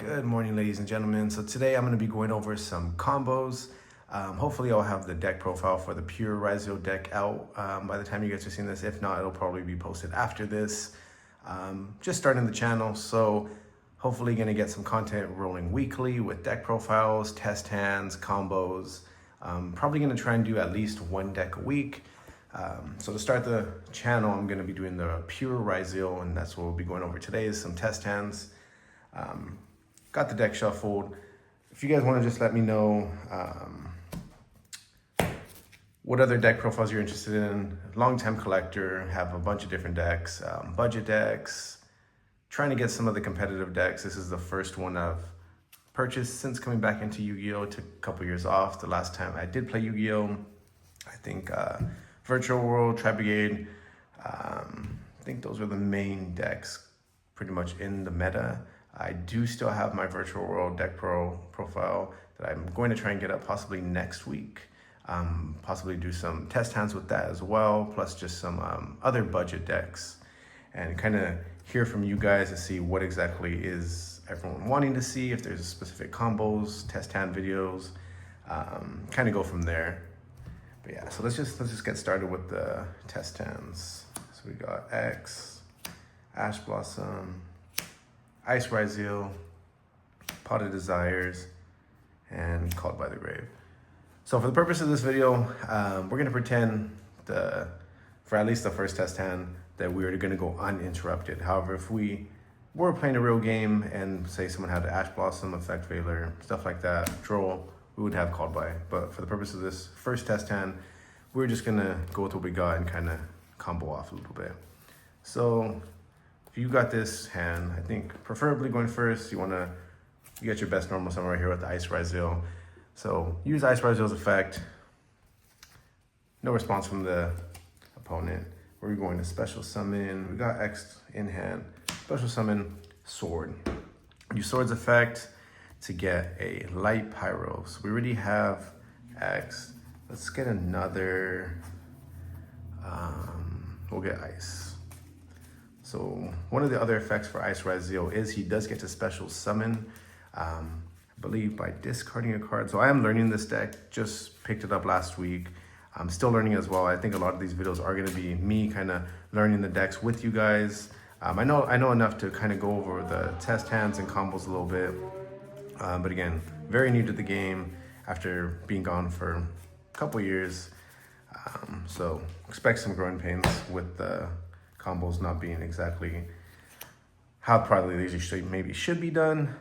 Good morning, ladies and gentlemen. So today I'm going to be going over some combos. Hopefully I'll have the deck profile for the pure Ryzeal deck out by the time you guys are seeing this. If not, it'll probably be posted after this. Just starting the channel, so hopefully going to get some content rolling weekly with deck profiles, test hands, combos. Probably going to try and do at least one deck a week. So to start the channel, I'm going to be doing the pure Ryzeal, and that's what we'll be going over today is some test hands. Got the deck shuffled. If you guys want to just let me know what other deck profiles you're interested in. Long-time collector, have a bunch of different decks, budget decks, trying to get some of the competitive decks. This is the first one I've purchased since coming back into Yu-Gi-Oh! Took a couple years off. The last time I did play Yu-Gi-Oh! I think Virtual World, Tri-Brigade, I think those were the main decks pretty much in the meta. I do still have my Virtual World Deck profile that I'm going to try and get up possibly next week. Possibly do some test hands with that as well, plus just some other budget decks, and kind of hear from you guys to see what exactly is everyone wanting to see, if there's specific combos, test hand videos, kind of go from there. But yeah, so let's just get started with the test hands. So we got X, Ash Blossom, Ice Ryzeal, Pot of Desires, and Called by the Grave. So for the purpose of this video, we're gonna pretend for at least the first test hand that we're gonna go uninterrupted. However, if we were playing a real game and say someone had Ash Blossom, Effect Veiler, stuff like that, Droll, we would have Called by. But for the purpose of this first test hand, we're just gonna go with what we got and kind of combo off a little bit. So if you got this hand, I think preferably going first, you get your best normal summon right here with the Ice Ryzeal. So use Ice Ryzeal's effect. No response from the opponent. We're going to special summon. We got X in hand. Special summon Sword. Use Sword's effect to get a light pyro. So we already have X. Let's get another. We'll get Ice. So one of the other effects for Ice Ryzeal is he does get to special summon, I believe by discarding a card. So I am learning this deck, just picked it up last week. I'm still learning as well. I think a lot of these videos are gonna be me kind of learning the decks with you guys. I know enough to kind of go over the test hands and combos a little bit. But again, very new to the game after being gone for a couple years. So expect some growing pains with the combos not being exactly how probably these should be done.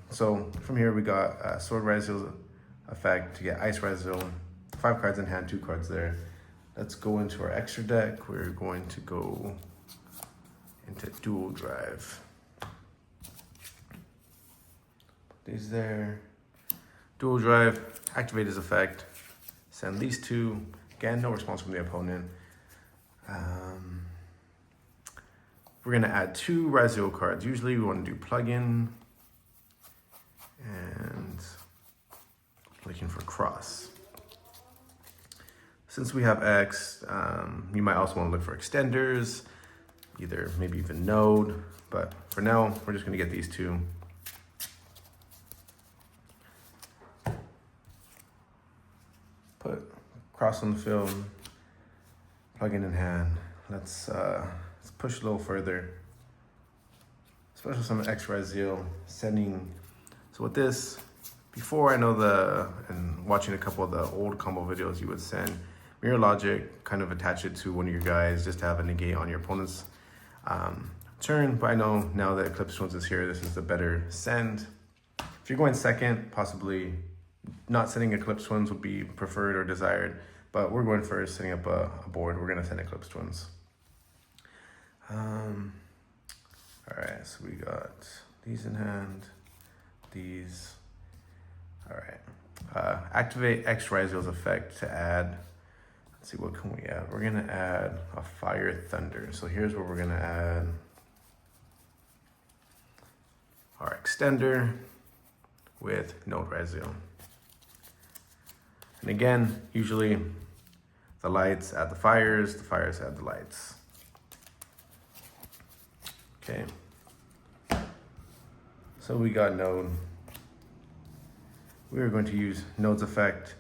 So from here we got Sword Ryzeal's effect to get Ice Ryzeal, 5 cards in hand, 2 cards there. Let's go into our extra deck. We're going to go into Dual Drive. Put these there. Dual Drive, activate his effect, send these 2. Again, no response from the opponent. We're gonna add 2 Ryzeal cards. Usually we wanna do plug-in and looking for cross. Since we have X, you might also wanna look for extenders, maybe even node, but for now, we're just gonna get these 2. Put cross on the field, plug-in in hand. Let's push a little further. Special summon X Ryzeal, sending. So with this, before I know and watching a couple of the old combo videos, you would send Mirror Logic, kind of attach it to one of your guys just to have a negate on your opponent's turn. But I know now that Eclipse Twins is here, this is the better send. If you're going second, possibly not sending Eclipse Twins would be preferred or desired, but we're going first, setting up a board. We're gonna send Eclipse Twins. All right, so we got these in hand, these. All right, activate X Ryzeal's effect to add, let's see, what can we add? We're gonna add a Fire Thunder. So here's what we're gonna add. Our extender with Node Ryzeal. And again, usually the lights add the fires add the lights. Okay. So we got Node. We are going to use Node's effect.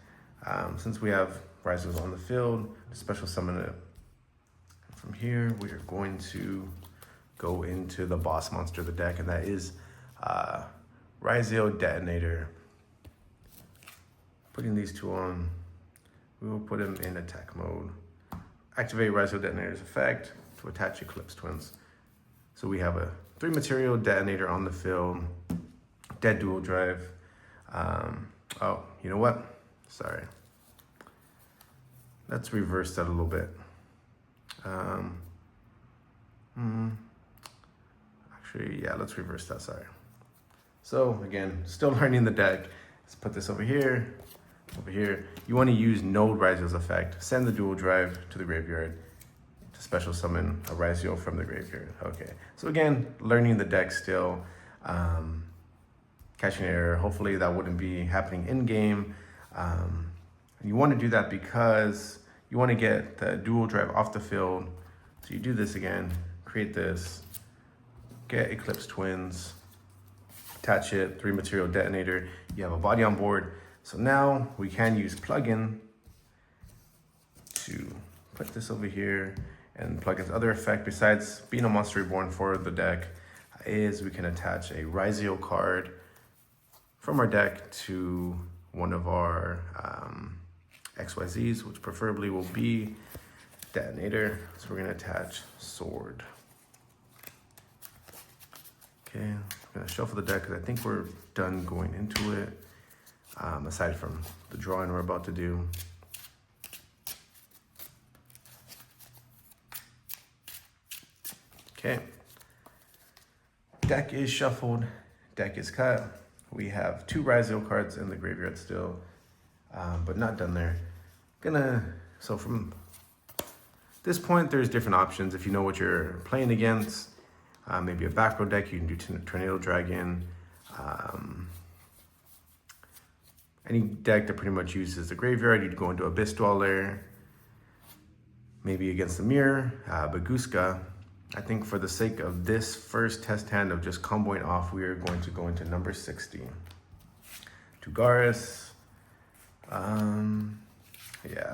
Since we have Ryzeal on the field, to special summon it. From here, we are going to go into the boss monster of the deck, and that is Ryzeal Detonator. Putting these two on, we will put him in attack mode. Activate Ryzeal Detonator's effect to attach Eclipse Twins. So we have a 3 material detonator on the field, dead dual drive. Oh, you know what? Sorry. Let's reverse that a little bit. Actually, yeah, let's reverse that, sorry. So again, still learning the deck. Let's put this over here, over here. You want to use Node Ryzeal's effect. Send the dual drive to the graveyard to special summon a Ryzeal from the graveyard. Okay, so again, learning the deck still. Catching an error. Hopefully that wouldn't be happening in game. You want to do that because you want to get the dual drive off the field. So you do this again, create this, get Eclipse Twins, attach it, 3 material detonator. You have a body on board. So now we can use plugin to put this over here, and plugin's other effect besides being a monster reborn for the deck is we can attach a Ryzeal card from our deck to one of our XYZs, which preferably will be Detonator. So we're gonna attach Sword. Okay, I'm gonna shuffle the deck because I think we're done going into it, aside from the drawing we're about to do. Okay, deck is shuffled, deck is cut. We have 2 Ryzeal cards in the graveyard still, but not done there. So from this point, there's different options. If you know what you're playing against, maybe a back row deck, you can do Tornado Dragon. Any deck that pretty much uses the graveyard, you'd go into Abyss Dweller. Maybe against the mirror, Baguska. I think for the sake of this first test hand of just comboing off, we are going to go into number 60. Dugares. Yeah.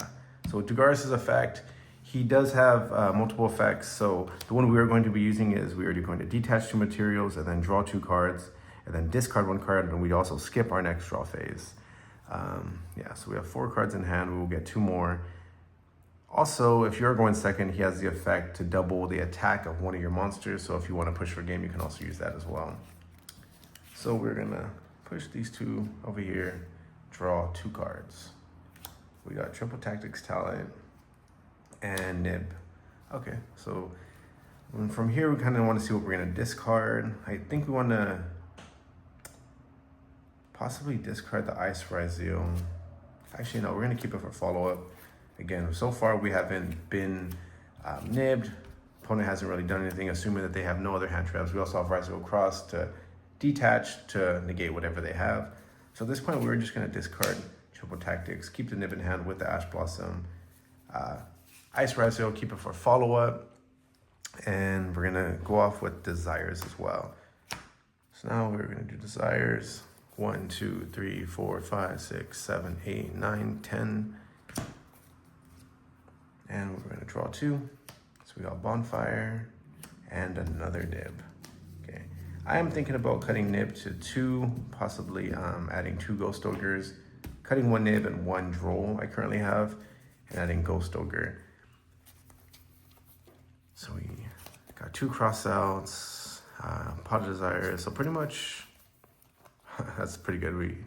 So Dugares' effect, he does have multiple effects. So the one we are going to be using is we are going to detach 2 materials and then draw 2 cards and then discard 1 card, and we also skip our next draw phase. Yeah, so we have 4 cards in hand. We will get 2 more. Also, if you're going second, he has the effect to double the attack of one of your monsters. So if you want to push for game, you can also use that as well. So we're gonna push these 2 over here, draw 2 cards. We got Triple Tactics Talent and Nib. Okay, so from here, we kind of want to see what we're gonna discard. I think we want to possibly discard the Ice Ryzeal. Actually, no, we're gonna keep it for follow-up. Again, so far we haven't been nibbed. Opponent hasn't really done anything, assuming that they have no other hand traps. We also have Ryzeal Cross to detach to negate whatever they have. So at this point, we're just gonna discard Triple Tactics, keep the nib in hand with the Ash Blossom. Ice Ryzeal, keep it for follow-up. And we're gonna go off with Desires as well. So now we're gonna do Desires. 1, 2, 3, 4, 5, 6, 7, 8, 9, 10. And we're gonna draw 2. So we got Bonfire and another nib. Okay, I am thinking about cutting nib to 2, possibly adding 2 Ghost Ogres, cutting 1 nib and 1 Droll I currently have, and adding Ghost Ogre. So we got 2 crossouts, Pot of Desires. So pretty much, that's pretty good. We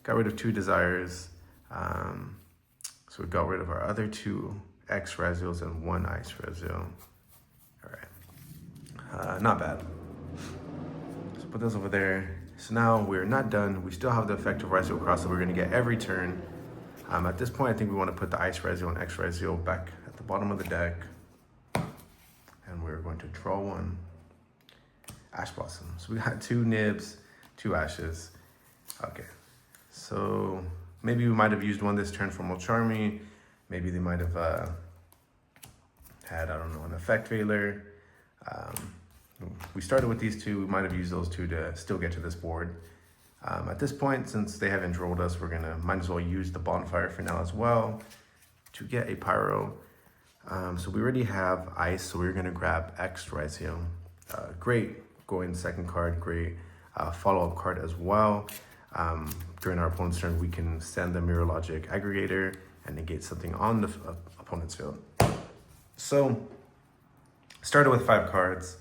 got rid of 2 Desires. So we got rid of our other 2 X Ryzeals and 1 Ice Ryzeal. All right, not bad. So put those over there. So now we're not done. We still have the effect of Ryzeal Cross that we're gonna get every turn. At this point, I think we wanna put the Ice Ryzeal and X Ryzeal back at the bottom of the deck. And we're going to draw 1 Ash Blossom. So we got 2 nibs, 2 ashes. Okay, so maybe we might have used 1 this turn for Molcharmy. Maybe they might have had, I don't know, an effect veiler. we started with these two. We might have used those two to still get to this board. At this point, since they haven't rolled us, we're gonna might as well use the bonfire for now as well to get a pyro. So we already have ice, so we're gonna grab X Ryzeal. Great going second card, great follow-up card as well. During our opponent's turn, we can send the Mirror Logic Aggregator and negate something on the opponent's field. So, started with 5 cards.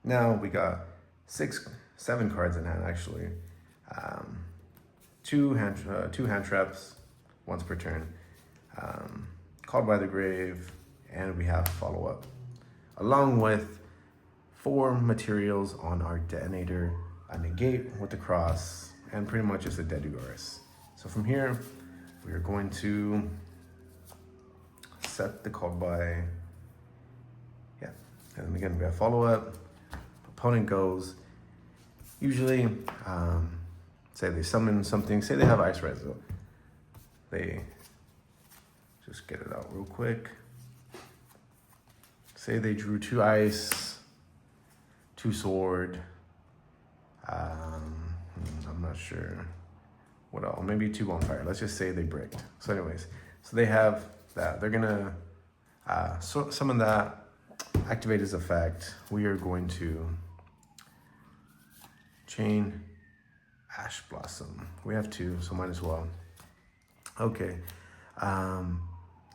Now we got 7 cards in hand actually. 2 hand traps, once per turn. Called by the Grave, and we have follow-up. Along with 4 materials on our detonator, a negate with the cross, and pretty much just a dead Dugares. So from here, we are going to set the called by, and then again we have follow-up. Opponent goes, usually, say they summon something, say they have Ice Ryzeal. They just get it out real quick. Say they drew 2 ice, 2 sword. I'm not sure what else. Maybe 2 bonfire. Let's just say they bricked. So anyways, so they have that. They're gonna summon that, activate his effect. We are going to chain Ash Blossom. We have 2, so might as well. Okay.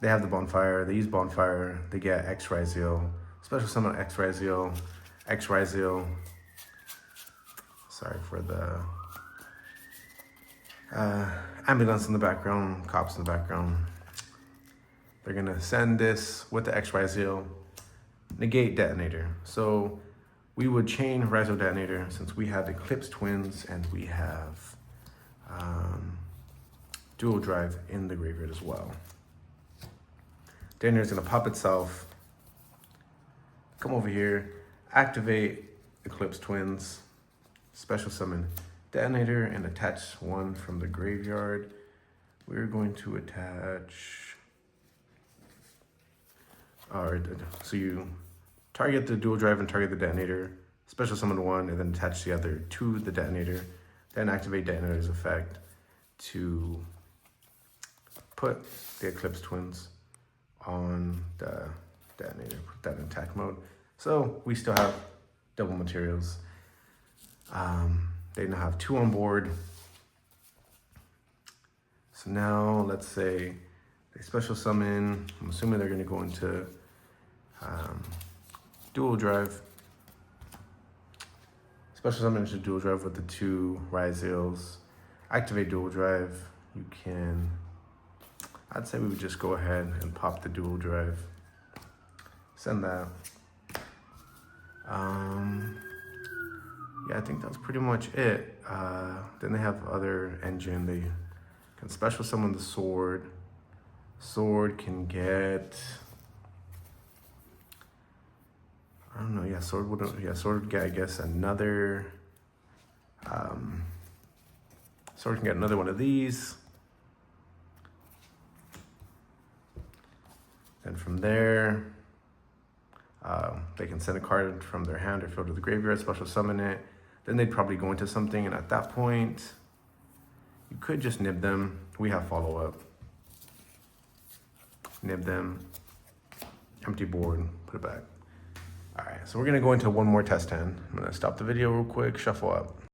They have the bonfire. They use bonfire. They get X Ryzeal. Special summon X Ryzeal. X Ryzeal. Sorry for the ambulance in the background, cops in the background. They're gonna send this with the X Ryzeal, negate detonator. So we would chain Ryzeal detonator since we have Eclipse Twins and we have dual drive in the graveyard as well. Detonator is gonna pop itself, come over here, activate Eclipse Twins, special summon detonator, and attach 1 from the graveyard. We're going to attach, so you target the dual drive and target the detonator, special summon 1, and then attach the other to the detonator, then activate detonator's effect to put the Eclipse Twins on the detonator, put that in attack mode. So we still have double materials. They now have 2 on board. So now let's say they special summon. I'm assuming they're gonna go into dual drive. Special summon into dual drive with the 2 Ryzeals. Activate dual drive. You can, I'd say we would just go ahead and pop the dual drive. Send that. Yeah, I think that's pretty much it. Then they have other engine. They can special summon the sword. Sword can get, I don't know, yeah, sword would get, I guess, another, sword can get another one of these. Then from there, they can send a card from their hand or field to the graveyard, special summon it. Then they'd probably go into something, and at that point, you could just nib them. We have follow-up. Nib them, empty board, put it back. All right, so we're gonna go into one more test hand. I'm gonna stop the video real quick, shuffle up.